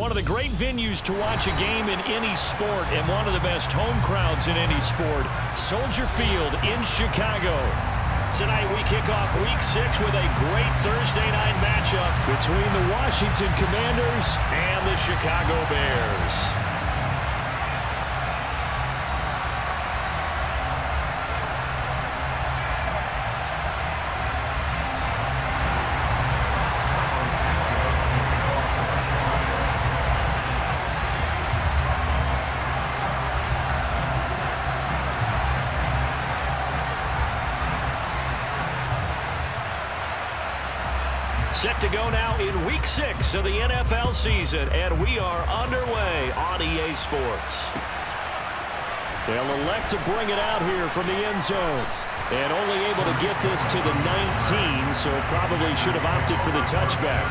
one of the great venues to watch a game in any sport and one of the best home crowds in any sport. Soldier Field in Chicago. Tonight we kick off Week 6 with a great Thursday night matchup between the Washington Commanders and the Chicago Bears. Set to go now in Week 6 of the NFL season, and we are underway on EA Sports. They'll elect to bring it out here from the end zone, and only able to get this to the 19, so probably should have opted for the touchback.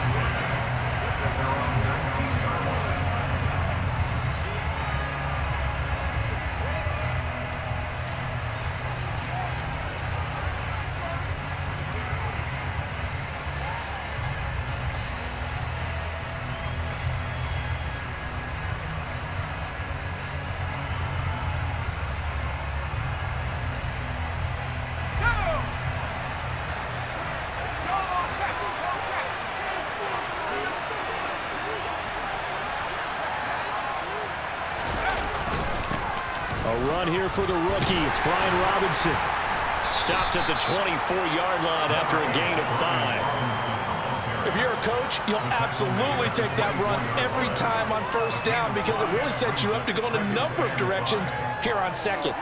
A run here for the rookie. It's Brian Robinson. Stopped at the 24-yard line after a gain of 5. If you're a coach, you'll absolutely take that run every time on first down because it really sets you up to go in a number of directions here on second.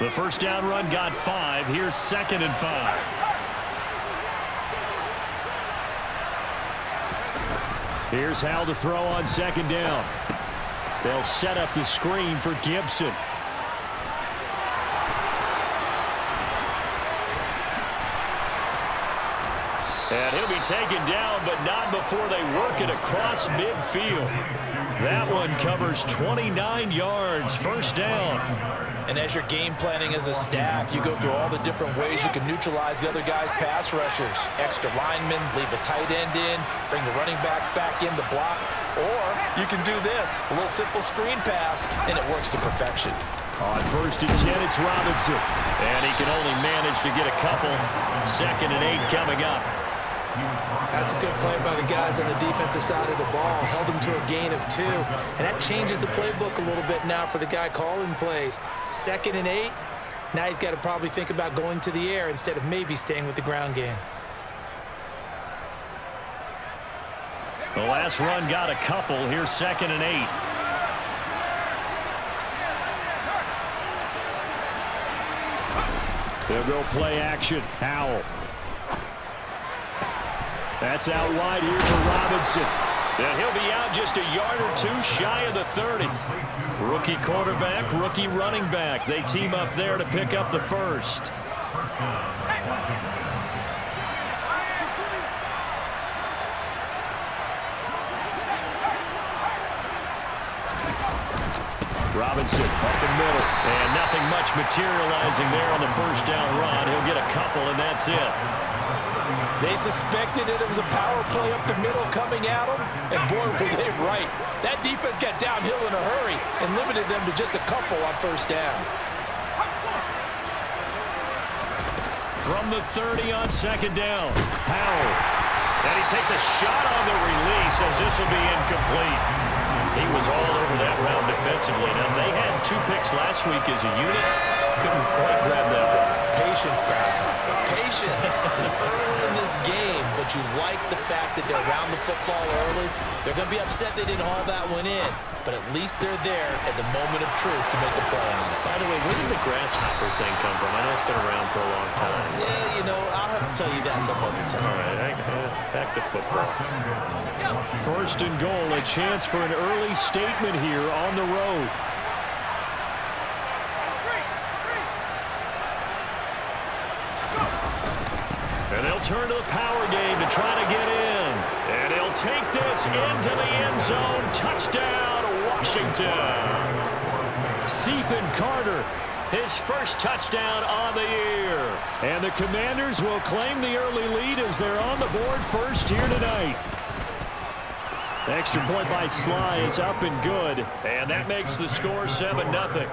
The first down run got 5. Here's 2nd and 5. Here's Hal to throw on 2nd down. They'll set up the screen for Gibson. And he'll be taken down, but not before they work it across midfield. That one covers 29 yards, first down. And as you're game planning as a staff, you go through all the different ways you can neutralize the other guy's pass rushers. Extra linemen, leave a tight end in, bring the running backs back in to block. Or you can do this, a little simple screen pass, and it works to perfection. On 1st and 10, it's Robinson. And he can only manage to get a couple. 2nd and 8 coming up. That's a good play by the guys on the defensive side of the ball. Held him to a gain of 2. And that changes the playbook a little bit now for the guy calling plays. 2nd and 8. Now he's got to probably think about going to the air instead of maybe staying with the ground game. The last run got a couple. Here's 2nd and 8. They'll go play action. Howell. That's out wide here for Robinson. And he'll be out just a yard or 2 shy of the 30. Rookie quarterback, rookie running back. They team up there to pick up the first. Robinson up the middle, and nothing much materializing there on the first down run. He'll get a couple, and that's it. They suspected it was a power play up the middle coming at them, and boy, were they right. That defense got downhill in a hurry and limited them to just a couple on first down. From the 30 on 2nd down, Howell. And he takes a shot on the release as this will be incomplete. He was all over that round defensively. Now, they had 2 picks last week as a unit. Couldn't quite grab that one. Patience, Grasshopper. Patience is early in this game, but you like the fact that they're around the football early. They're going to be upset they didn't haul that one in, but at least they're there at the moment of truth to make a play on it. By the way, where did the grasshopper thing come from? I know it's been around for a long time. Yeah, you know, I'll have to tell you that some other time. All right, back to football. 1st and goal, a chance for an early statement here on the road. And they'll turn to the power game to try to get in. And he'll take this into the end zone. Touchdown, Washington. Stephen Carter his first touchdown on the year. And the Commanders will claim the early lead as they're on the board first here tonight. The extra point by Sly is up and good, and that makes the score 7-0.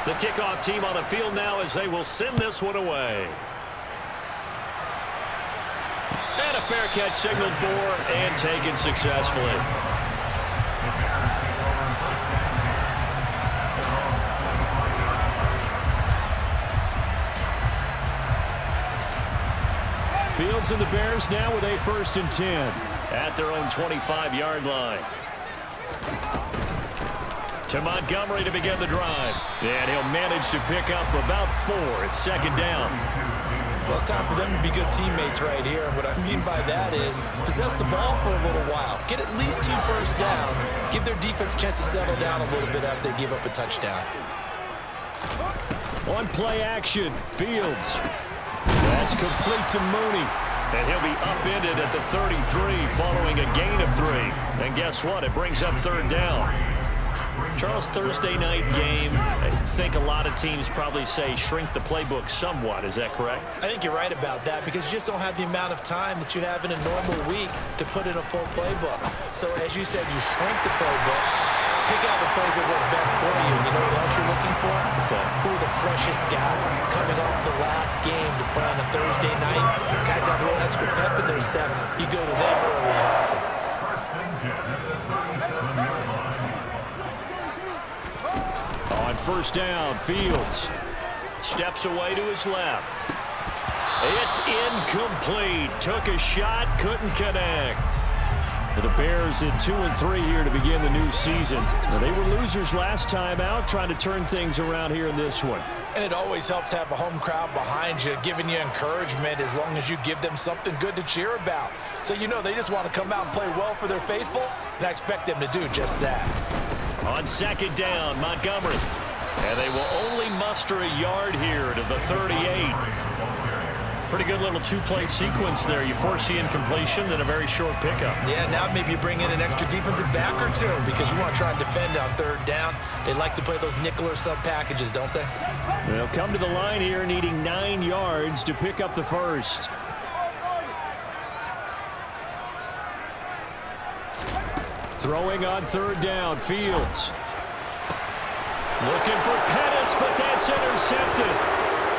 The kickoff team on the field now as they will send this one away. And a fair catch signaled for and taken successfully. Fields and the Bears now with a 1st and 10 at their own 25-yard line. To Montgomery to begin the drive. And he'll manage to pick up about 4. It's 2nd down. Well, it's time for them to be good teammates right here. What I mean by that is possess the ball for a little while. Get at least 2 first downs. Give their defense a chance to settle down a little bit after they give up a touchdown. On play action, Fields. That's complete to Mooney. And he'll be upended at the 33 following a gain of 3. And guess what? It brings up 3rd down. Charles, Thursday night game, I think a lot of teams probably say shrink the playbook somewhat. Is that correct? I think you're right about that because you just don't have the amount of time that you have in a normal week to put in a full playbook. So as you said, you shrink the playbook, pick out the plays that work best for you. You know what else you're looking for? What's that? Who are the freshest guys coming off the last game to play on a Thursday night? Guys have a little extra pep in their step. You go to them early and often. On 1st down, Fields steps away to his left. It's incomplete. Took a shot, couldn't connect. The Bears at 2-3 here to begin the new season. Now, they were losers last time out, trying to turn things around here in this one. And it always helps to have a home crowd behind you, giving you encouragement as long as you give them something good to cheer about. So you know they just want to come out and play well for their faithful, and I expect them to do just that. On 2nd down, Montgomery. And they will only muster a yard here to the 38. Pretty good little 2-play sequence there. You force the incompletion, then a very short pickup. Yeah, now maybe you bring in an extra defensive back or 2 because you want to try and defend on 3rd down. They like to play those nickel or sub packages, don't they? They'll come to the line here needing 9 yards to pick up the 1st. Throwing on 3rd down, Fields. Looking for Pettis, but that's intercepted.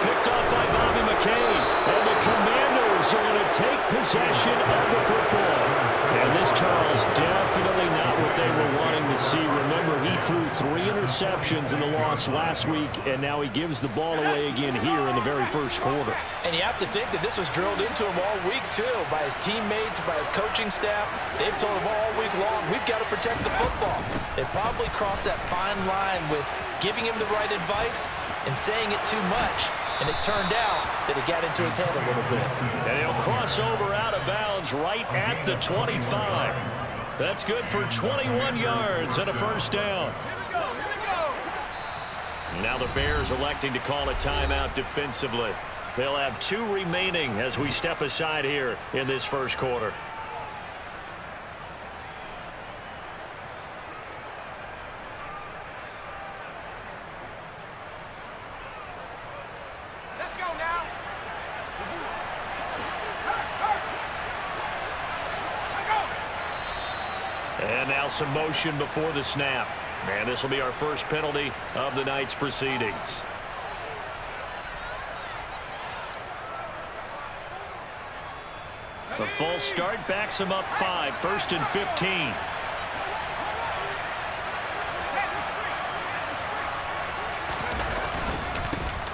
Picked off by Bobby McCain. And the Commanders are going to take possession of the football. And this, Charles, definitely not what they were wanting to see. Remember, he threw 3 interceptions in the loss last week, and now he gives the ball away again here in the very first quarter. And you have to think that this was drilled into him all week, too, by his teammates, by his coaching staff. They've told him all week long, we've got to protect the football. They probably crossed that fine line with giving him the right advice and saying it too much. And it turned out that it got into his head a little bit. And he'll cross over out of bounds right at the 25. That's good for 21 yards and a 1st down. Now the Bears electing to call a timeout defensively. They'll have 2 remaining as we step aside here in this first quarter. And now some motion before the snap. And this will be our first penalty of the night's proceedings. The false start backs him up 5, 1st and 15.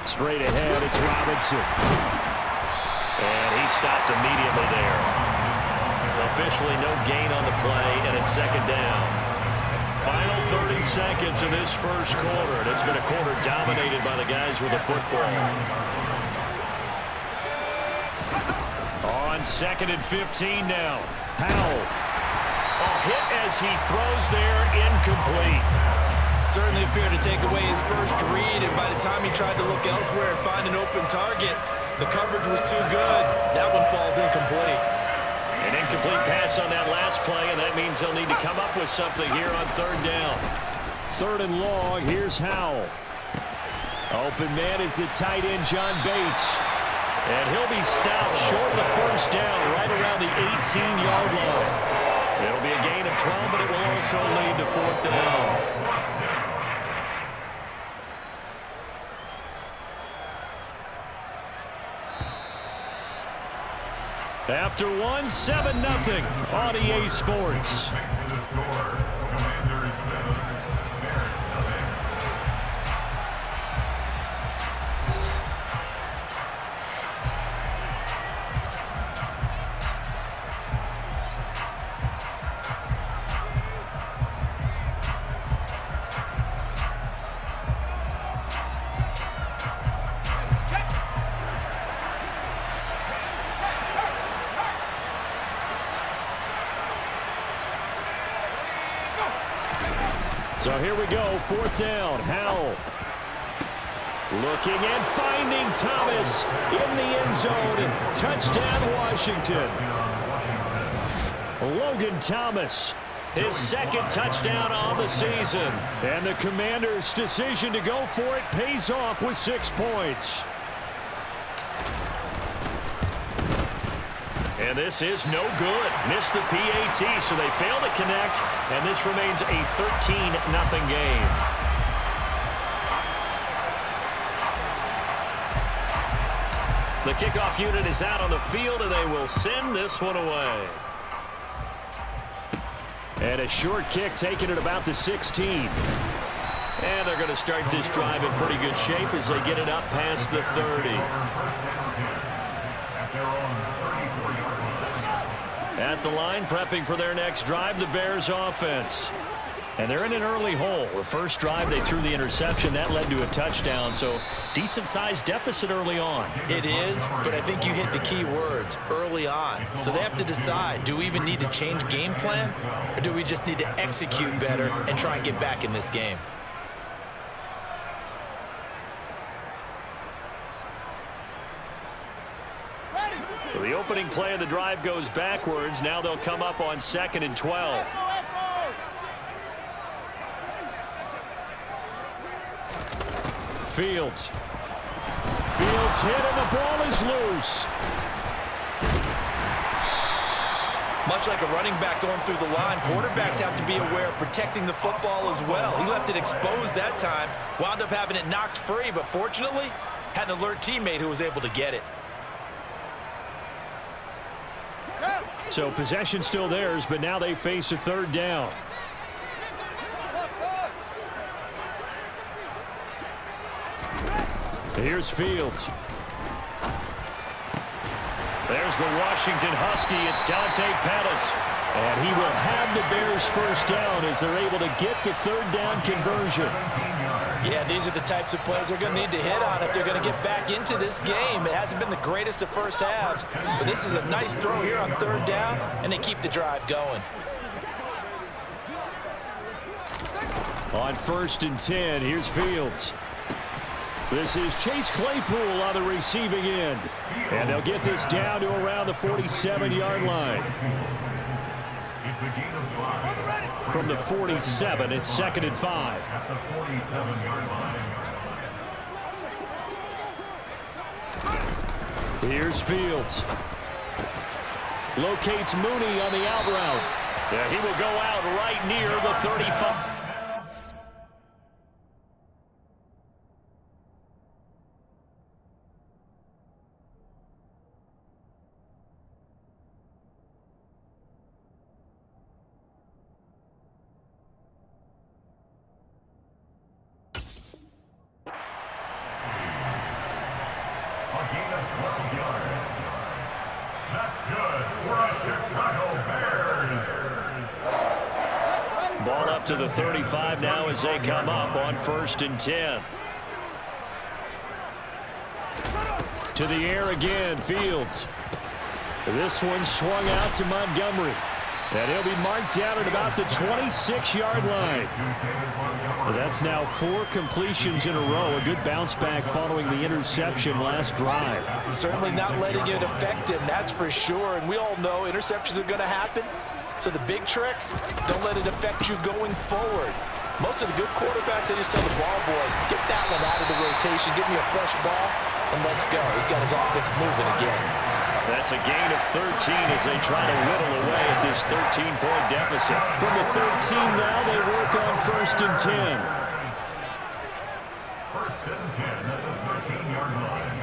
Straight ahead, it's Robinson. And he stopped immediately there. Officially no gain on the play, and it's 2nd down. Final 30 seconds of this first quarter, and it's been a quarter dominated by the guys with the football. On 2nd and 15 now. Powell. A hit as he throws there, incomplete. Certainly appeared to take away his first read, and by the time he tried to look elsewhere and find an open target, the coverage was too good. That one falls incomplete. An incomplete pass loss on that last play, and that means they'll need to come up with something here on third down. Third and long, here's Howell. Open man is the tight end, John Bates. And he'll be stopped short of the first down, right around the 18-yard line. It'll be a gain of 12, but it will also lead to fourth down. After one, 7-0 on EA Sports. So here we go, fourth down, Howell. Looking and finding Thomas in the end zone. Touchdown, Washington. Logan Thomas, his second touchdown on the season. And the Commanders' decision to go for it pays off with 6 points. And this is no good. Missed the PAT, so they fail to connect, and this remains a 13-0 game. The kickoff unit is out on the field, and they will send this one away. And a short kick taken at about the 16. And they're going to start this drive in pretty good shape as they get it up past the 30. At the line, prepping for their next drive, the Bears offense. And they're in an early hole. The first drive, they threw the interception. That led to a touchdown, so decent-sized deficit early on. It is, but I think you hit the key words, early on. So they have to decide, do we even need to change game plan, or do we just need to execute better and try and get back in this game? So the opening play of the drive goes backwards. Now they'll come up on 2nd and 12. Fields hit and the ball is loose. Much like a running back going through the line, quarterbacks have to be aware of protecting the football as well. He left it exposed that time, wound up having it knocked free, but fortunately had an alert teammate who was able to get it. So possession still theirs, but now they face a third down. Here's Fields. There's the Washington Husky. It's Dante Pettis. And he will have the Bears first down as they're able to get the third down conversion. Yeah, these are the types of plays they're going to need to hit on if they're going to get back into this game. It hasn't been the greatest of first halves, but this is a nice throw here on third down, and they keep the drive going. On 1st and 10, here's Fields. This is Chase Claypool on the receiving end. And they'll get this down to around the 47-yard line. From the 47, it's 2nd and 5. At the 47-yard line. Here's Fields. Locates Mooney on the out route. Yeah, he will go out right near the 35. Ball up to the 35 now as they come up on 1st and 10. To the air again, Fields. This one swung out to Montgomery. And he'll be marked down at about the 26-yard line. That's now 4 completions in a row. A good bounce back following the interception last drive. Certainly not letting it affect him, that's for sure. And we all know interceptions are going to happen. So the big trick, don't let it affect you going forward. Most of the good quarterbacks, they just tell the ball boys, get that one out of the rotation, give me a fresh ball, and let's go. He's got his offense moving again. That's a gain of 13 as they try to whittle away at this 13-point deficit. From the 13 now, they work on 1st and 10. 1st and 10 at the 13-yard line.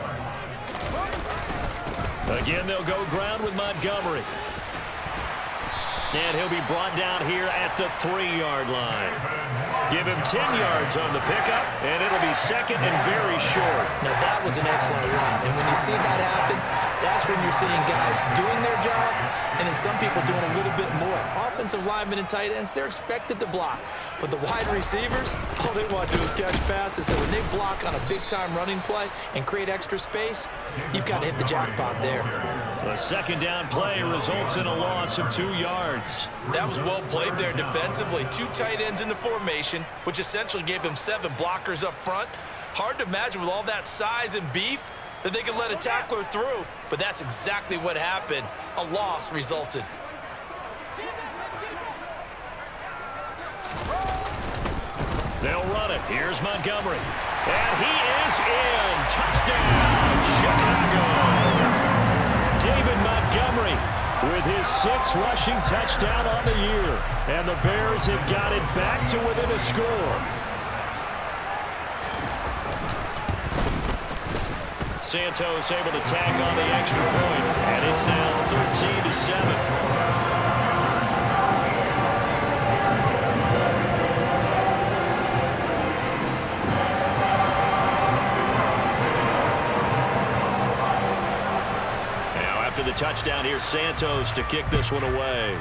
Again, they'll go ground with Montgomery. And he'll be brought down here at the 3-yard line. Give him 10 yards on the pickup, and it'll be 2nd and very short. Now, that was an excellent run. And when you see that happen, that's when you're seeing guys doing their job and then some people doing a little bit more. Offensive linemen and tight ends, they're expected to block. But the wide receivers, all they want to do is catch passes. So when they block on a big-time running play and create extra space, you've got to hit the jackpot there. The 2nd down play results in a loss of 2 yards. That was well played there defensively. 2 tight ends in the formation, which essentially gave them 7 blockers up front. Hard to imagine with all that size and beef that they could let a tackler through, but that's exactly what happened. A loss resulted. They'll run it. Here's Montgomery. And he is in. Touchdown, Chicago. David Montgomery with his 6th rushing touchdown on the year. And the Bears have got it back to within a score. Santos able to tack on the extra point, and it's now 13-7. Now after the touchdown, here's Santos to kick this one away.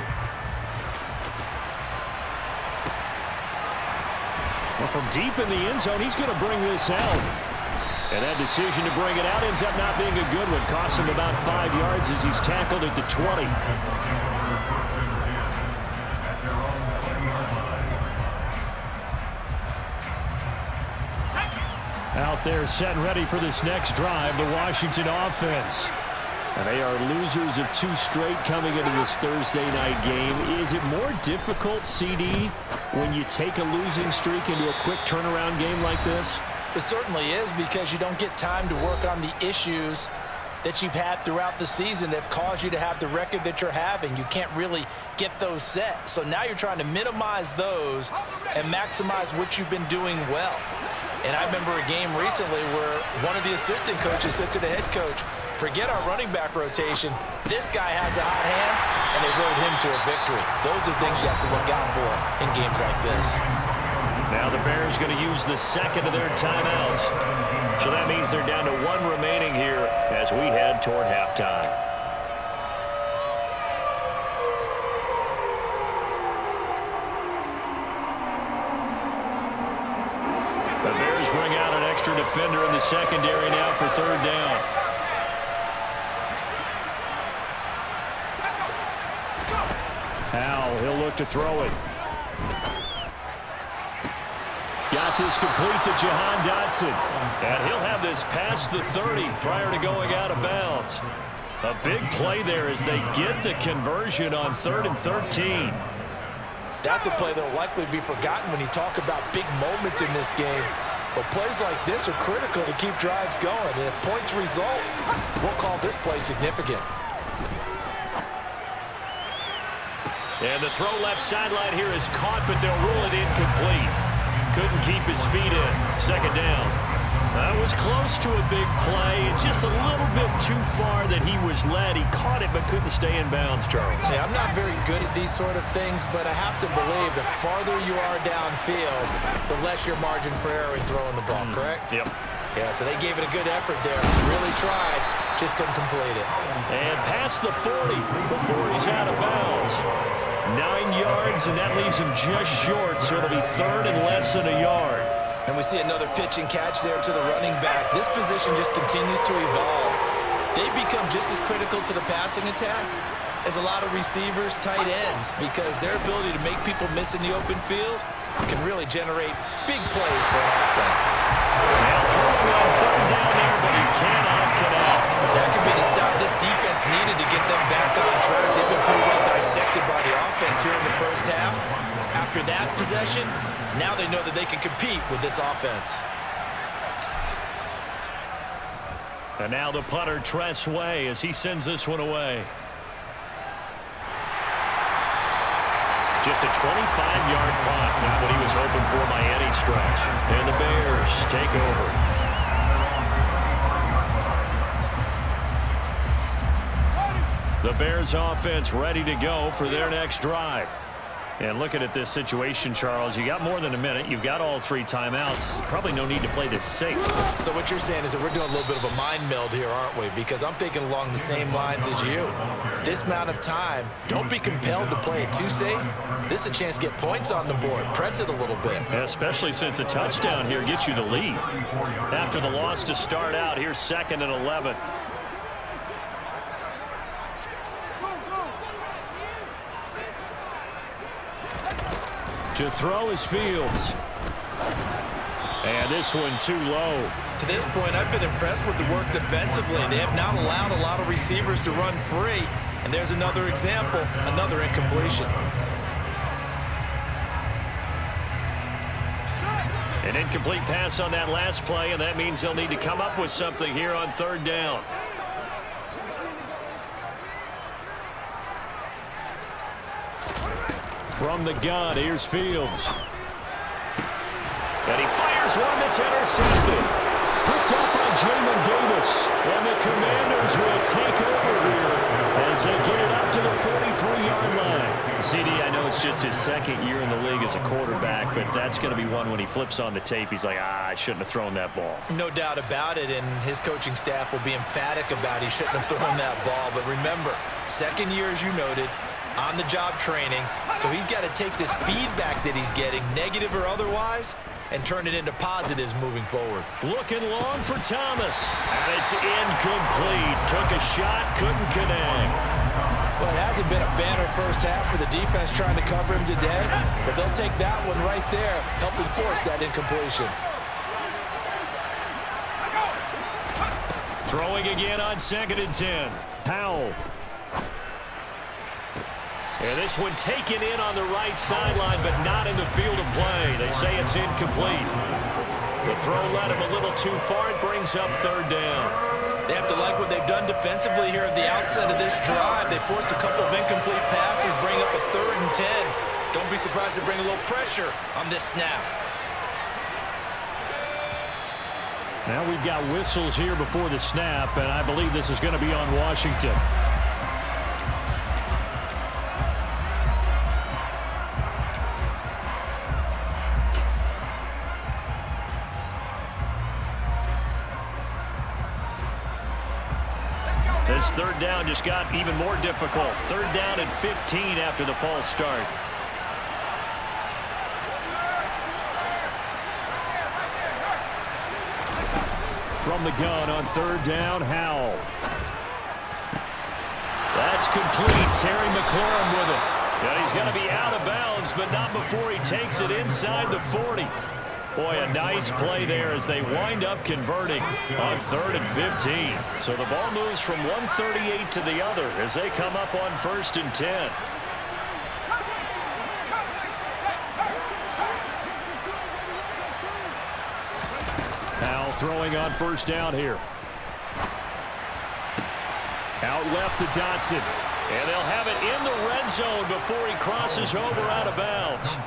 Well, from deep in the end zone, he's going to bring this out. And that decision to bring it out ends up not being a good one. Costs him about 5 yards as he's tackled at the 20. Out there set and ready for this next drive, the Washington offense. And they are losers of 2 straight coming into this Thursday night game. Is it more difficult, CD, when you take a losing streak into a quick turnaround game like this? It certainly is, because you don't get time to work on the issues that you've had throughout the season that have caused you to have the record that you're having. You can't really get those set. So now you're trying to minimize those and maximize what you've been doing well. And I remember a game recently where one of the assistant coaches said to the head coach, forget our running back rotation. This guy has a hot hand, and they rode him to a victory. Those are things you have to look out for in games like this. Now the Bears going to use the 2nd of their timeouts. So that means they're down to 1 remaining here as we head toward halftime. The Bears bring out an extra defender in the secondary now for 3rd down. Howell, he'll look to throw it. Got this complete to Jahan Dotson. And he'll have this past the 30 prior to going out of bounds. A big play there as they get the conversion on 3rd and 13. That's a play that will likely be forgotten when you talk about big moments in this game. But plays like this are critical to keep drives going. And if points result, we'll call this play significant. And the throw left sideline here is caught, but they'll rule it incomplete. Couldn't keep his feet in. 2nd down. That was close to a big play. Just a little bit too far that he was led. He caught it but couldn't stay in bounds, Charles. Yeah, I'm not very good at these sort of things, but I have to believe the farther you are downfield, the less your margin for error in throwing the ball, correct? Yep. Yeah, so they gave it a good effort there. Really tried, just couldn't complete it. And past the 40 before he's out of bounds. 9 yards, and that leaves him just short, so it'll be 3rd and less than a yard. And we see another pitch and catch there to the running back. This position just continues to evolve. They become just as critical to the passing attack is a lot of receivers, tight ends, because their ability to make people miss in the open field can really generate big plays for an offense. Now throwing on third down there, but he cannot connect. That could be the stop this defense needed to get them back on track. They've been pretty well dissected by the offense here in the first half. After that possession, now they know that they can compete with this offense. And now the punter, Tress Way, as he sends this one away. Just a 25-yard punt, not what he was hoping for by any stretch. And the Bears take over. The Bears offense ready to go for their next drive. And looking at this situation, Charles, you got more than a minute. You've got all 3 timeouts. Probably no need to play this safe. So what you're saying is that we're doing a little bit of a mind meld here, aren't we? Because I'm thinking along the same lines as you. This amount of time, don't be compelled to play it too safe. This is a chance to get points on the board. Press it a little bit. Especially since a touchdown here gets you the lead. After the loss to start out, here's 2nd and 11. To throw is Fields. And this one too low. To this point, I've been impressed with the work defensively. They have not allowed a lot of receivers to run free. And there's another example, another incompletion. An incomplete pass on that last play, and that means they'll need to come up with something here on 3rd down. From the gun, here's Fields. And he fires one that's intercepted. Picked up by Jamin Davis. And the Commanders will take over here as they get it up to the 43-yard line. CD, I know it's just his 2nd year in the league as a quarterback, but that's going to be one when he flips on the tape. He's like, I shouldn't have thrown that ball. No doubt about it, and his coaching staff will be emphatic about he shouldn't have thrown that ball. But remember, 2nd year, as you noted, on-the-job training, so he's got to take this feedback that he's getting, negative or otherwise, and turn it into positives moving forward. Looking long for Thomas, and it's incomplete. Took a shot, couldn't connect. Well, it hasn't been a banner first half for the defense trying to cover him today, but they'll take that one right there, helping force that incompletion. Throwing again on 2nd and 10. Powell. And this one taken in on the right sideline, but not in the field of play. They say it's incomplete. The throw led him a little too far. It brings up 3rd down. They have to like what they've done defensively here at the outset of this drive. They forced a couple of incomplete passes, bring up a 3rd and 10. Don't be surprised to bring a little pressure on this snap. Now we've got whistles here before the snap, and I believe this is going to be on Washington. This 3rd down just got even more difficult. 3rd down and 15 after the false start. From the gun on 3rd down, Howell. That's complete. Terry McLaurin with it. Yeah, he's going to be out of bounds, but not before he takes it inside the 40. Boy, a nice play there as they wind up converting on 3rd and 15. So the ball moves from 138 to the other as they come up on 1st and 10. Now throwing on 1st down here. Out left to Dotson. And they'll have it in the red zone before he crosses over out of bounds.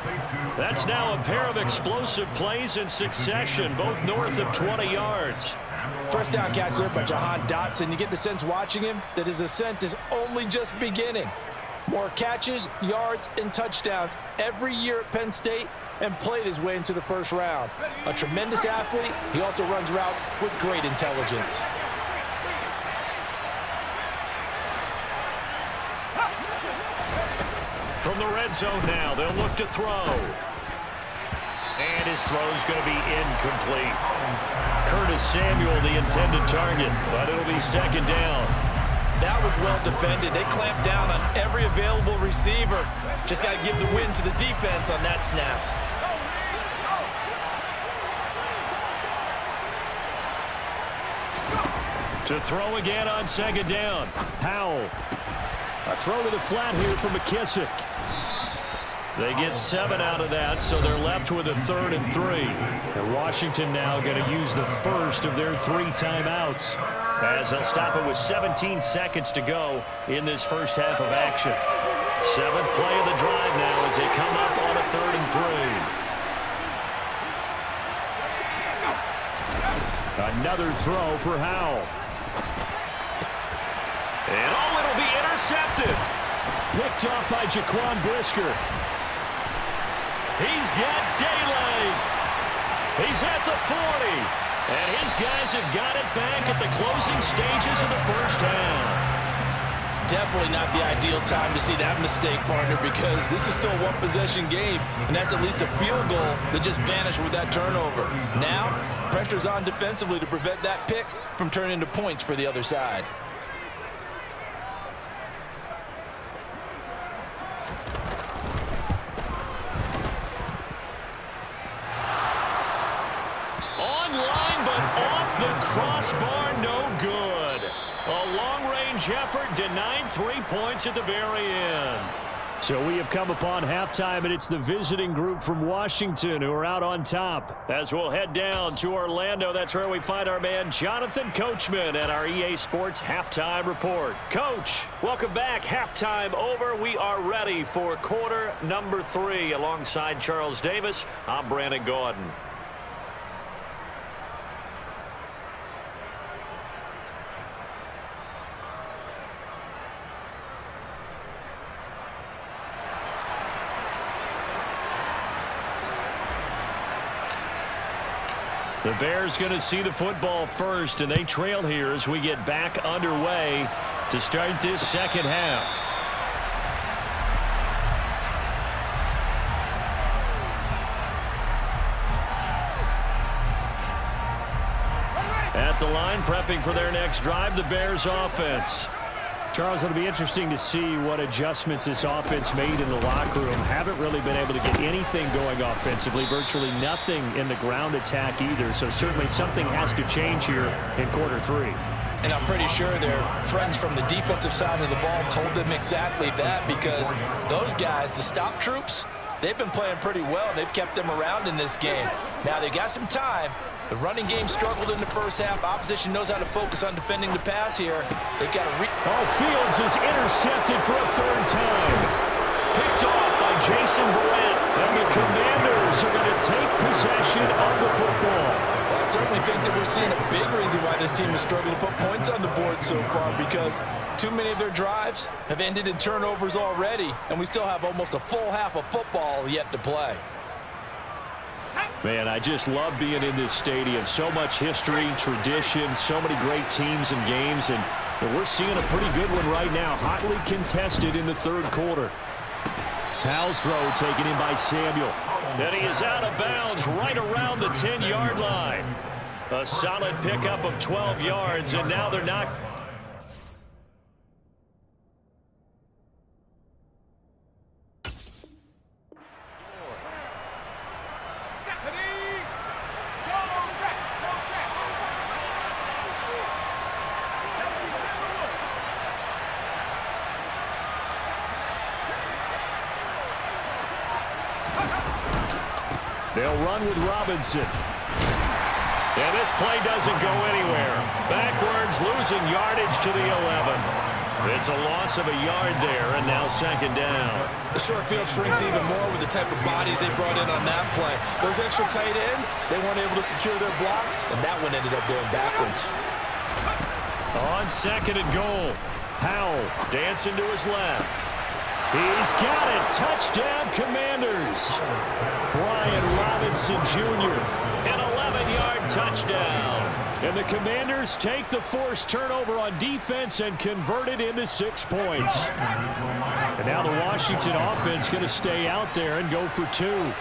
That's now a pair of explosive plays in succession, both north of 20 yards. First down catch there by Jahan Dotson. You get the sense watching him that his ascent is only just beginning. More catches, yards, and touchdowns every year at Penn State, and played his way into the 1st round. A tremendous athlete, he also runs routes with great intelligence. From the red zone now, they'll look to throw. And his throw's going to be incomplete. Curtis Samuel, the intended target, but it'll be 2nd down. That was well defended. They clamped down on every available receiver. Just got to give the win to the defense on that snap. To throw again on second down. Howell. A throw to the flat here for McKissick. They get 7 out of that, so they're left with a 3rd and 3. And Washington now going to use the first of their 3 timeouts, as they'll stop it with 17 seconds to go in this first half of action. 7th play of the drive now as they come up on a 3rd and 3. Another throw for Howell. And it'll be intercepted. Picked off by Jaquan Brisker. He's got daylight. He's at the 40. And his guys have got it back at the closing stages of the first half. Definitely not the ideal time to see that mistake, partner, because this is still a one-possession game, and that's at least a field goal that just vanished with that turnover. Now, pressure's on defensively to prevent that pick from turning into points for the other side. Crossbar no good. A long-range effort denied 3 points at the very end. So we have come upon halftime, and it's the visiting group from Washington who are out on top. As we'll head down to Orlando, that's where we find our man Jonathan Coachman at our EA Sports Halftime Report. Coach, welcome back. Halftime over. We are ready for quarter number 3. Alongside Charles Davis, I'm Brandon Gordon. The Bears going to see the football first, and they trail here as we get back underway to start this second half. At the line, prepping for their next drive, the Bears offense. Charles, it'll be interesting to see what adjustments this offense made in the locker room. Haven't really been able to get anything going offensively, virtually nothing in the ground attack either. So certainly something has to change here in quarter 3. And I'm pretty sure their friends from the defensive side of the ball told them exactly that, because those guys, the stop troops, they've been playing pretty well. They've kept them around in this game. Now they got some time. The running game struggled in the first half. Opposition knows how to focus on defending the pass here. They've got to Fields is intercepted for a 3rd time. Picked off by Jason Verrett. And the Commanders are going to take possession of the football. Well, I certainly think that we're seeing a big reason why this team has struggled to put points on the board so far, because too many of their drives have ended in turnovers already, and we still have almost a full half of football yet to play. Man, I just love being in this stadium. So much history, tradition, so many great teams and games, and we're seeing a pretty good one right now, hotly contested in the 3rd quarter. Howell's throw taken in by Samuel. And he is out of bounds right around the 10-yard line. A solid pickup of 12 yards, and now they're not. They'll run with Robinson. And this play doesn't go anywhere. Backwards, losing yardage to the 11. It's a loss of a yard there, and now 2nd down. The short field shrinks even more with the type of bodies they brought in on that play. Those extra tight ends, they weren't able to secure their blocks, and that one ended up going backwards. On 2nd and goal, Howell dancing to his left. He's got it. Touchdown, Commanders. Brian Robinson Jr. An 11-yard touchdown. And the Commanders take the forced turnover on defense and convert it into 6 points. And now the Washington offense going to stay out there and go for 2.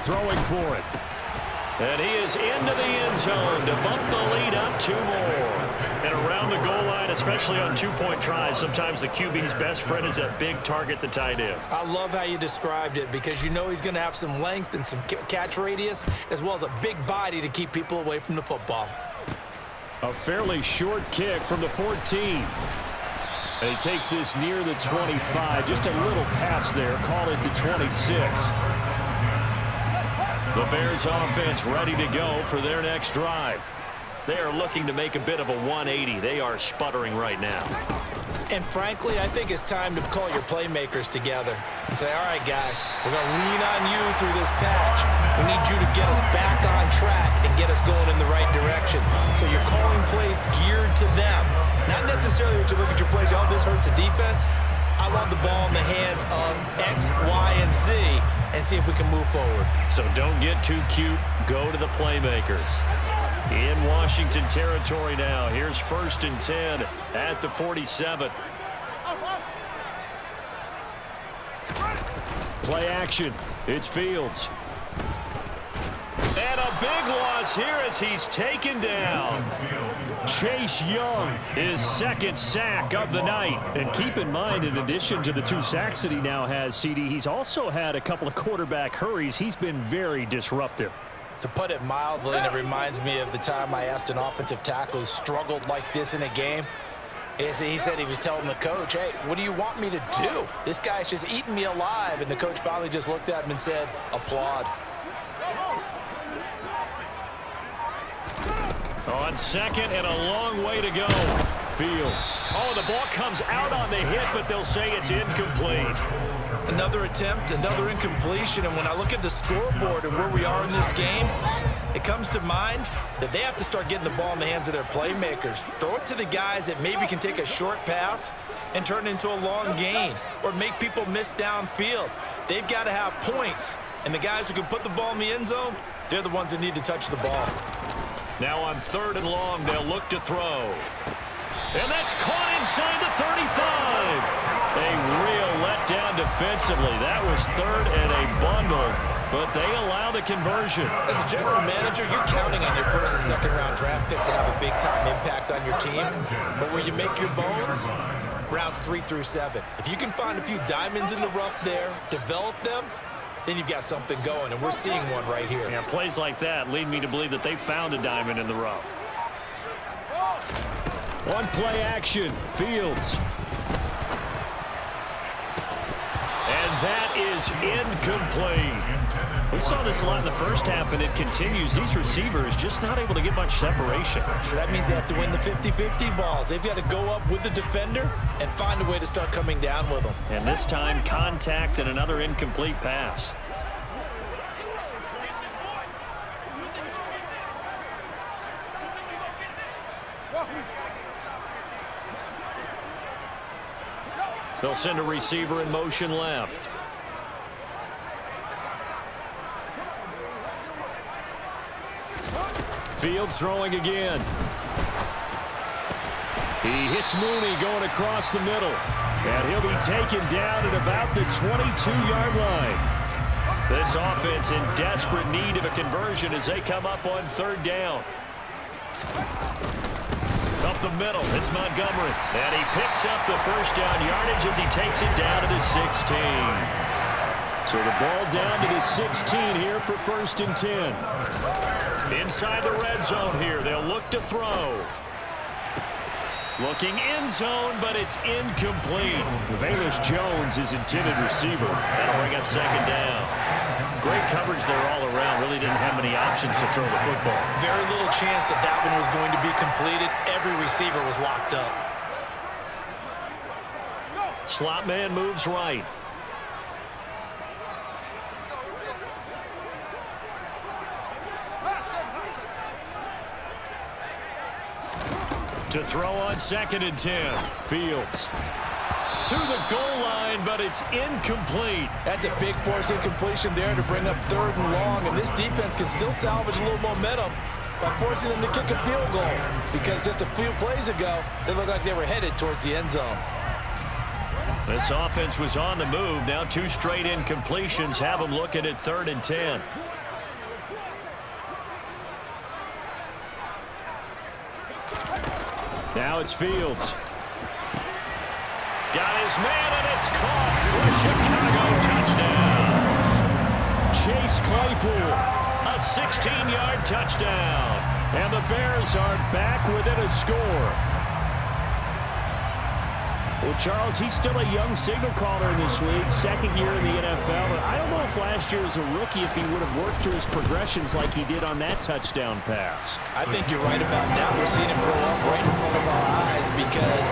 throwing for it. And he is into the end zone to bump the lead up 2 more. And around the goal line, especially on 2-point tries, sometimes the QB's best friend is a big target, the tight end. I love how you described it because you know he's going to have some length and some catch radius as well as a big body to keep people away from the football. A fairly short kick from the 14. And he takes this near the 25. Just a little pass there. Call it the 26. The Bears offense ready to go for their next drive. They are looking to make a bit of a 180. They are sputtering right now. And frankly, I think it's time to call your playmakers together and say, all right, guys, we're going to lean on you through this patch. We need you to get us back on track and get us going in the right direction. So you're calling plays geared to them. Not necessarily when you look at your plays, oh, this hurts the defense. I want the ball in the hands of X, Y, and Z and see if we can move forward. So don't get too cute. Go to the playmakers. In Washington territory now. Here's 1st and 10 at the 47. Play action. It's Fields. And a big loss here as he's taken down. Chase Young, his 2nd sack of the night. And keep in mind, in addition to the 2 sacks that he now has, CD, he's also had a couple of quarterback hurries. He's been very disruptive. To put it mildly, and it reminds me of the time I asked an offensive tackle who struggled like this in a game. He said he was telling the coach, hey, what do you want me to do? This guy's just eating me alive. And the coach finally just looked at him and said, applaud. On 2nd and a long way to go. Fields. Oh, the ball comes out on the hit, but they'll say it's incomplete. Another attempt, another incompletion, and when I look at the scoreboard and where we are in this game, it comes to mind that they have to start getting the ball in the hands of their playmakers. Throw it to the guys that maybe can take a short pass and turn it into a long gain or make people miss downfield. They've got to have points, and the guys who can put the ball in the end zone, they're the ones that need to touch the ball. Now on 3rd and long, they'll look to throw. And that's caught inside the 35. A real letdown defensively. That was 3rd and a bundle, but they allow the conversion. As a general manager, you're counting on your 1st and 2nd round draft picks to have a big-time impact on your team. But where you make your bones, rounds 3 through 7. If you can find a few diamonds in the rough there, develop them, then you've got something going, and we're seeing one right here. Yeah, plays like that lead me to believe that they found a diamond in the rough. On play action, Fields. And that is incomplete. We saw this a lot in the first half, and it continues. These receivers just not able to get much separation. So that means they have to win the 50-50 balls. They've got to go up with the defender and find a way to start coming down with them. And this time, contact and another incomplete pass. They'll send a receiver in motion left. Fields throwing again. He hits Mooney going across the middle. And he'll be taken down at about the 22-yard line. This offense in desperate need of a conversion as they come up on 3rd down. Up the middle, it's Montgomery. And he picks up the 1st down yardage as he takes it down to the 16. So the ball down to the 16 here for 1st and 10. Inside the red zone here, they'll look to throw. Looking end zone, but it's incomplete. Velus Jones is intended receiver. That'll bring up 2nd down. Great coverage there all around. Really didn't have many options to throw the football. Very little chance that that one was going to be completed. Every receiver was locked up. Slot man moves right. To throw on 2nd and 10. Fields. To the goal line, but it's incomplete. That's a big force incompletion there to bring up 3rd and long, and this defense can still salvage a little momentum by forcing them to kick a field goal, because just a few plays ago, they looked like they were headed towards the end zone. This offense was on the move. Now 2 straight incompletions have them looking at 3rd and 10. Now it's Fields. Got his man, and it's caught for Chicago. Touchdown. Chase Claypool, a 16-yard touchdown. And the Bears are back within a score. Well, Charles, he's still a young signal caller in this league, second year in the NFL. But I don't know if last year as a rookie, if he would have worked through his progressions like he did on that touchdown pass. I think you're right about that. We're seeing him grow up right in front of our eyes because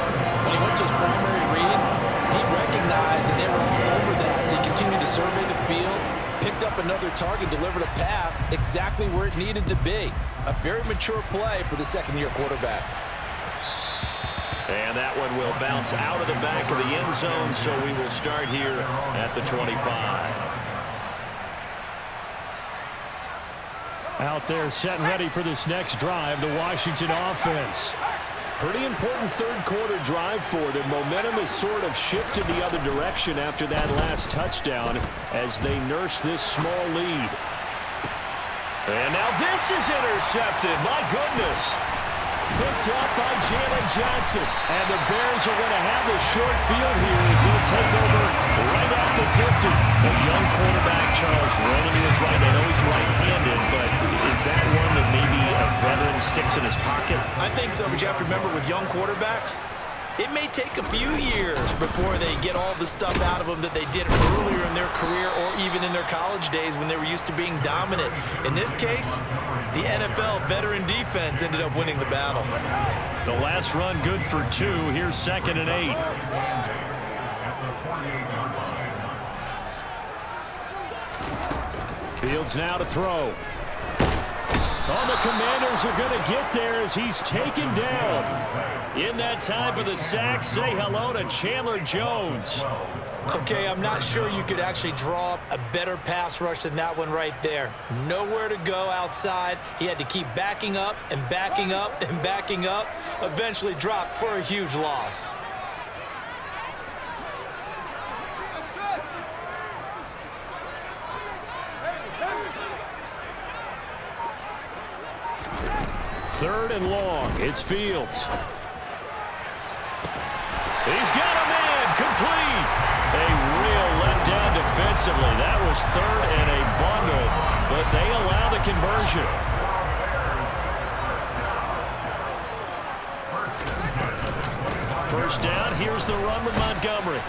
when he went to his primary read, he recognized that they were all over that. So he continued to survey the field, picked up another target, delivered a pass exactly where it needed to be. A very mature play for the second-year quarterback. And that one will bounce out of the back of the end zone, so we will start here at the 25. Out there set and ready for this next drive, the Washington offense. Pretty important third-quarter drive for them. Momentum has sort of shifted the other direction after that last touchdown as they nurse this small lead. And now this is intercepted. My goodness. Picked up by Jalen Johnson. And the Bears are going to have a short field here as they'll take over right at the 50. A young quarterback, Charles, rolling to his right. I know he's right-handed, but is that one that maybe a veteran sticks in his pocket? I think so, but you have to remember with young quarterbacks, it may take a few years before they get all the stuff out of them that they did earlier in their career or even in their college days when they were used to being dominant. In this case, the NFL veteran defense ended up winning the battle. The last run good for 2. Here's 2nd and 8. Fields now to throw. Oh, the Commanders are going to get there as he's taken down. In that time for the sack, say hello to Chandler Jones. Okay, I'm not sure you could actually draw up a better pass rush than that one right there. Nowhere to go outside. He had to keep backing up and backing up and backing up. Eventually dropped for a huge loss. Third and long. It's Fields. He's got a man. Complete. A real letdown defensively. That was third and a bundle, but they allow the conversion. First down. Here's the run with Montgomery.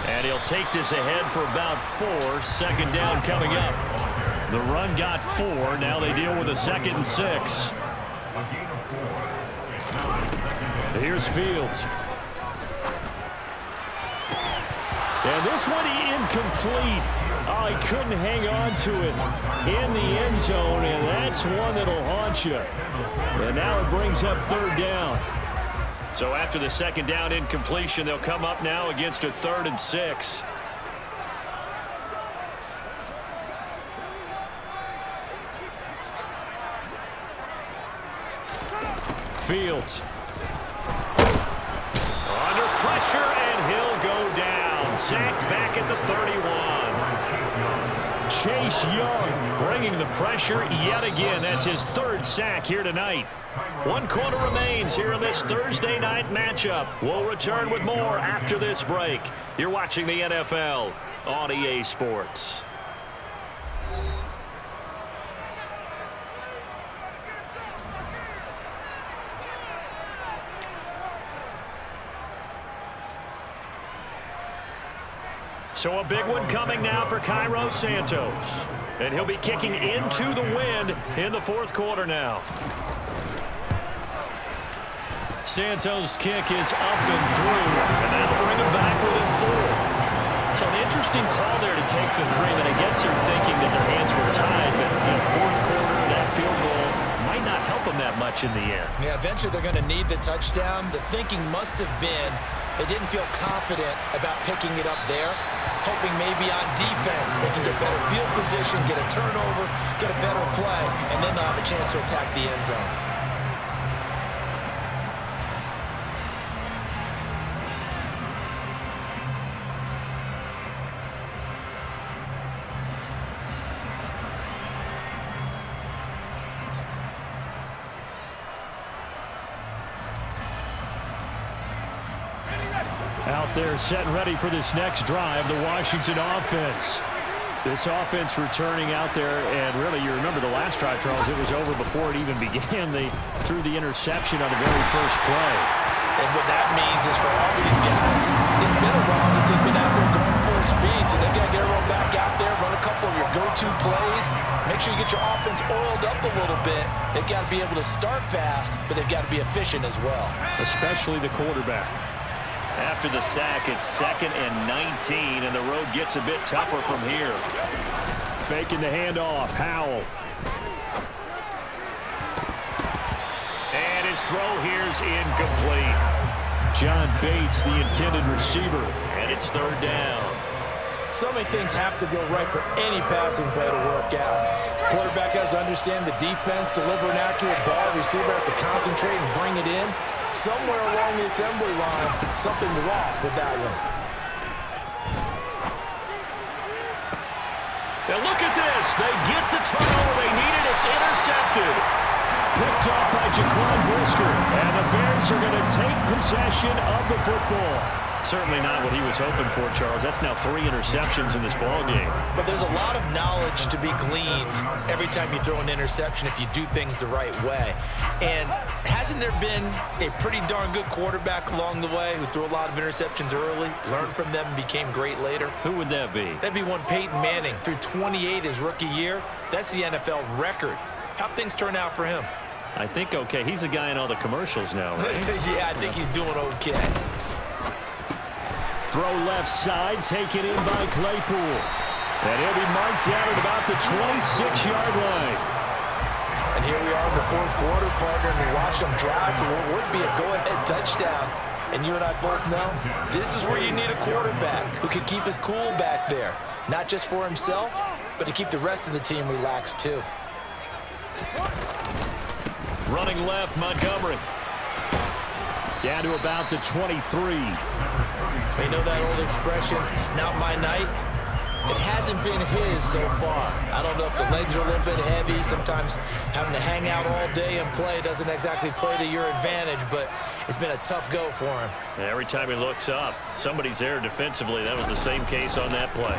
And he'll take this ahead for about 4. Second down coming up. The run got 4. Now they deal with a 2nd and 6. Here's Fields. And this one incomplete. Oh, he couldn't hang on to it in the end zone, and that's one that'll haunt you. And now it brings up 3rd down. So after the 2nd down incompletion, they'll come up now against a 3rd and 6. Fields. Under pressure, and he'll go down. Sacked back at the 31. Chase Young bringing the pressure yet again. That's his 3rd sack here tonight. 1 quarter remains here in this Thursday night matchup. We'll return with more after this break. You're watching the NFL on EA Sports. So a big one coming now for Cairo Santos. And he'll be kicking into the wind in the 4th quarter now. Santos' kick is up and through, and that'll bring him back within 4. So an interesting call there to take the 3, but I guess they're thinking that their hands were tied, but in the 4th quarter, that field goal might not help them that much in the end. Yeah, eventually they're going to need the touchdown. The thinking must have been they didn't feel confident about picking it up there, hoping maybe on defense they can get better field position, get a turnover, get a better play, and then they'll have a chance to attack the end zone. Out there setting ready for this next drive, the Washington offense. This offense returning out there, and really, you remember the last drive, Charles, it was over before it even began. They threw the interception on the very first play. And what that means is for all these guys, it's been a while since they've been out there going full speed, so they've got to get everyone back out there, run a couple of your go-to plays, make sure you get your offense oiled up a little bit. They've got to be able to start fast, but they've got to be efficient as well. Especially the quarterback. After the sack, it's 2nd and 19, and the road gets a bit tougher from here. Faking the handoff, Howell. And his throw here's incomplete. John Bates, the intended receiver, and it's 3rd down. So many things have to go right for any passing play to work out. Quarterback has to understand the defense, deliver an accurate ball. Receiver has to concentrate and bring it in. Somewhere along the assembly line, something was off with that one. Now look at this. They get the turnover they needed. It's intercepted. Picked off by Jaquan Brisker. And the Bears are going to take possession of the football. Certainly not what he was hoping for, Charles. That's now 3 interceptions in this ballgame. But there's a lot of knowledge to be gleaned every time you throw an interception if you do things the right way. And hasn't there been a pretty darn good quarterback along the way who threw a lot of interceptions early, learned from them, and became great later? Who would that be? That'd be one Peyton Manning. Threw 28 his rookie year. That's the NFL record. How'd things turn out for him? I think okay. He's a guy in all the commercials now, right? Yeah, I think he's doing okay. Throw left side, taken in by Claypool. And he'll be marked down at about the 26-yard line. And here we are in the 4th quarter, partner, and we watch them drive for what would be a go-ahead touchdown. And you and I both know this is where you need a quarterback who can keep his cool back there. Not just for himself, but to keep the rest of the team relaxed too. Running left, Montgomery. Down to about the 23. You know that old expression, it's not my night? It hasn't been his so far. I don't know if the legs are a little bit heavy. Sometimes having to hang out all day and play doesn't exactly play to your advantage, but it's been a tough go for him. And every time he looks up, somebody's there defensively. That was the same case on that play.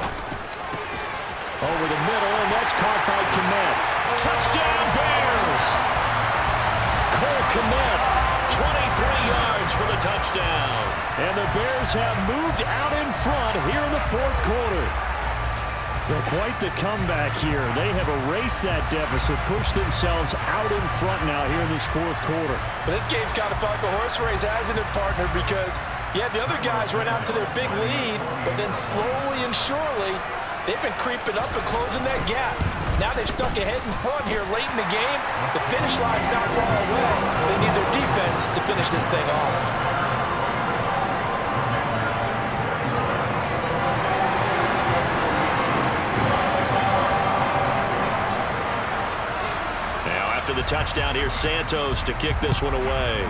Over the middle, and that's caught by Kmet. Touchdown, Bears! Cole Kmet, 23 yards for the touchdown. And the Bears have moved out in front here in the 4th quarter. Well, quite the comeback here. They have erased that deficit, pushed themselves out in front now here in this 4th quarter. But this game's kind of felt like a horse race, hasn't it, partner? Because, yeah, the other guys run out to their big lead, but then slowly and surely, they've been creeping up and closing that gap. Now they've stuck ahead in front here late in the game. The finish line's not far away. They need their defense to finish this thing off. After the touchdown, here's Santos to kick this one away.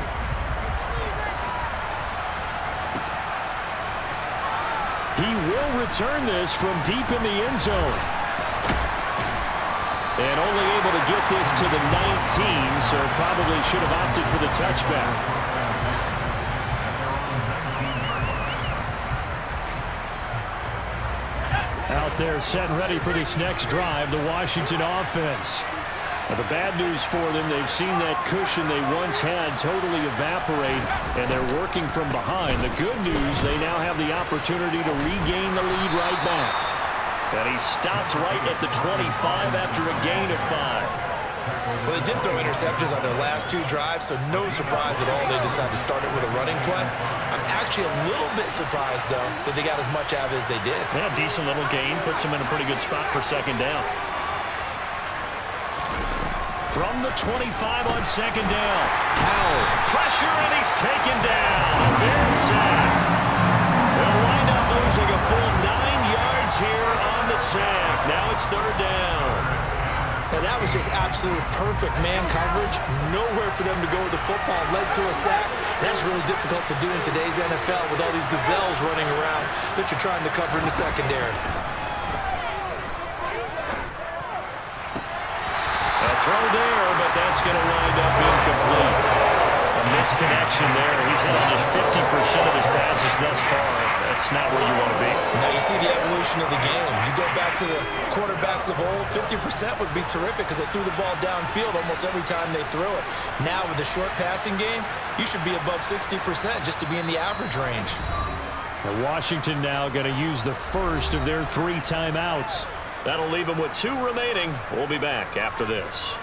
He will return this from deep in the end zone. And only able to get this to the 19, so probably should have opted for the touchback. Out there set and ready for this next drive, the Washington offense. Now, the bad news for them, they've seen that cushion they once had totally evaporate, and they're working from behind. The good news, they now have the opportunity to regain the lead right back. And he stopped right at the 25 after a gain of 5. Well, they did throw interceptions on their last 2 drives, so no surprise at all they decided to start it with a running play. I'm actually a little bit surprised, though, that they got as much out of it as they did. Yeah, decent little gain. Puts them in a pretty good spot for 2nd down. From the 25 on 2nd down. Howell. Pressure, and he's taken down. A Bears sack. They'll wind up losing a full 9 yards here on the sack. Now it's 3rd down. Now that was just absolute perfect man coverage. Nowhere for them to go with the football. Led to a sack. That's really difficult to do in today's NFL with all these gazelles running around that you're trying to cover in the secondary. Throw there, but that's going to wind up incomplete. A misconnection there. He's had just 50% of his passes thus far, that's not where you want to be. Now you see the evolution of the game. You go back to the quarterbacks of old, 50% would be terrific because they threw the ball downfield almost every time they threw it. Now with the short passing game, you should be above 60% just to be in the average range. Well, Washington now going to use the first of their 3 timeouts. That'll leave them with 2 remaining. We'll be back after this.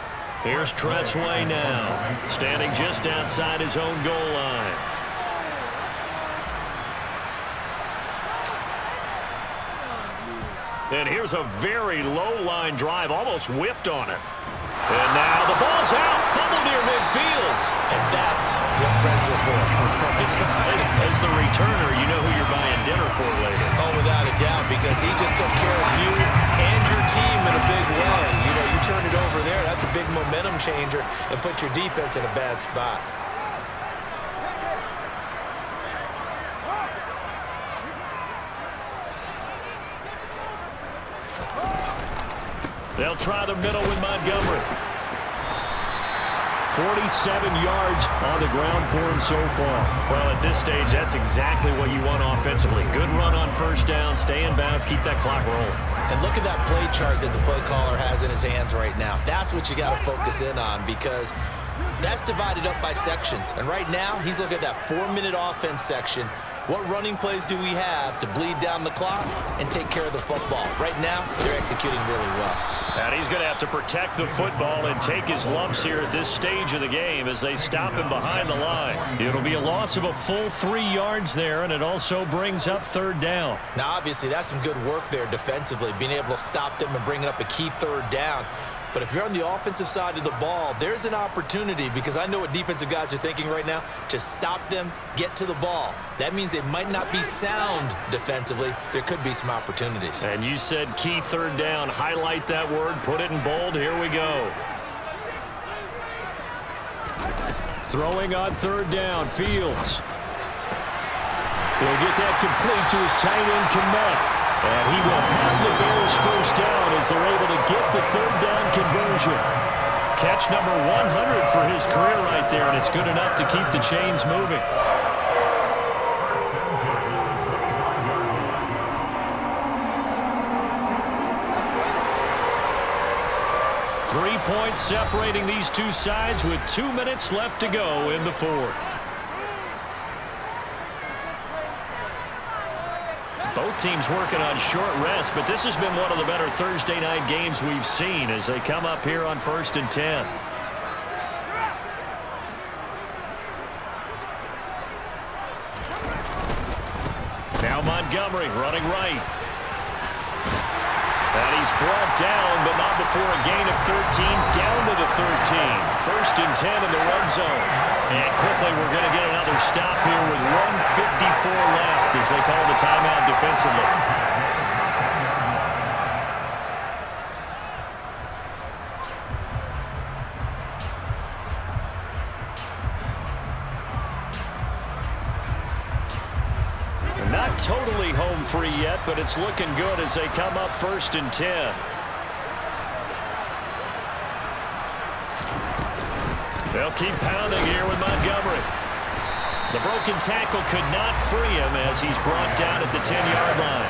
Here's Tressway now, standing just outside his own goal line. And here's a very low line drive, almost whiffed on it. And now the ball's out, fumble near midfield. And that's what friends are for. As the returner, you know who you're buying dinner for later. Oh, without a doubt, because he just took care of you and your team in a big way. You know, you turn it over there, that's a big momentum changer and put your defense in a bad spot. They'll try the middle with Montgomery. 47 yards on the ground for him so far. Well, at this stage, that's exactly what you want offensively. Good run on first down, stay in bounds, keep that clock rolling. And look at that play chart that the play caller has in his hands right now. That's what you got to focus in on because that's divided up by sections. And right now, he's looking at that 4-minute offense section. What running plays do we have to bleed down the clock and take care of the football? Right now, they're executing really well. And he's going to have to protect the football and take his lumps here at this stage of the game as they stop him behind the line. It'll be a loss of a full 3 yards there, and it also brings up 3rd down. Now, obviously, that's some good work there defensively, being able to stop them and bringing up a key 3rd down. But if you're on the offensive side of the ball, there's an opportunity because I know what defensive guys are thinking right now. Just stop them, get to the ball. That means they might not be sound defensively. There could be some opportunities. And you said key 3rd down. Highlight that word, put it in bold. Here we go. Throwing on 3rd down, Fields. He'll get that complete to his tight end, Kmet. And he will have the Bears first down as they're able to get the 3rd down conversion. Catch number 100 for his career right there, and it's good enough to keep the chains moving. Three points separating these two sides with 2 minutes left to go in the 4th. Both teams working on short rest, but this has been one of the better Thursday night games we've seen as they come up here on 1st and 10. Now Montgomery running right. And he's brought down, but not before a gain of 13, down to the 13. 1st and 10 in the red zone. And quickly we're going to get another stop here with 1:54 left as they call the timeout defensively. Not totally home free yet, but it's looking good as they come up 1st and 10. They'll keep pounding here with Montgomery. The broken tackle could not free him as he's brought down at the 10-yard line.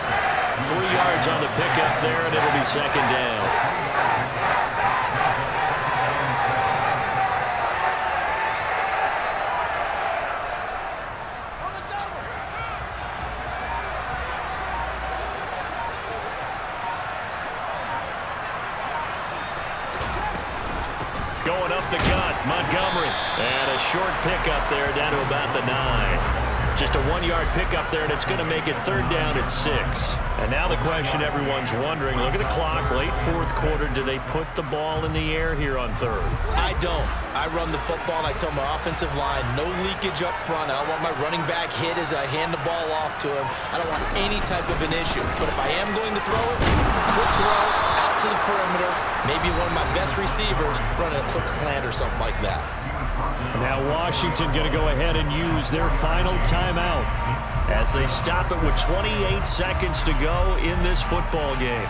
3 yards on the pickup there, and it'll be 2nd down. Going up the gut, Montgomery. And a short pickup there down to about the 9. Just a 1-yard pickup there, and it's going to make it 3rd down at 6. And now the question everyone's wondering, look at the clock, late 4th quarter, do they put the ball in the air here on 3rd? I don't. I run the football, and I tell my offensive line, no leakage up front. I don't want my running back hit as I hand the ball off to him. I don't want any type of an issue. But if I am going to throw it, quick throw, out to the perimeter, maybe one of my best receivers running a quick slant or something like that. Now Washington going to go ahead and use their final timeout as they stop it with 28 seconds to go in this football game.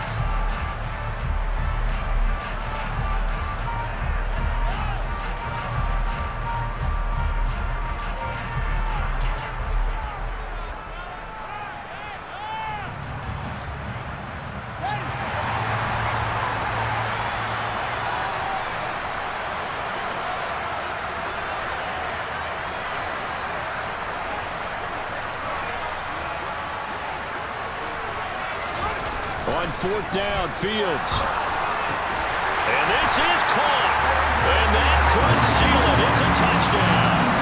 On fourth down, Fields. And this is caught. And that could seal it. It's a touchdown.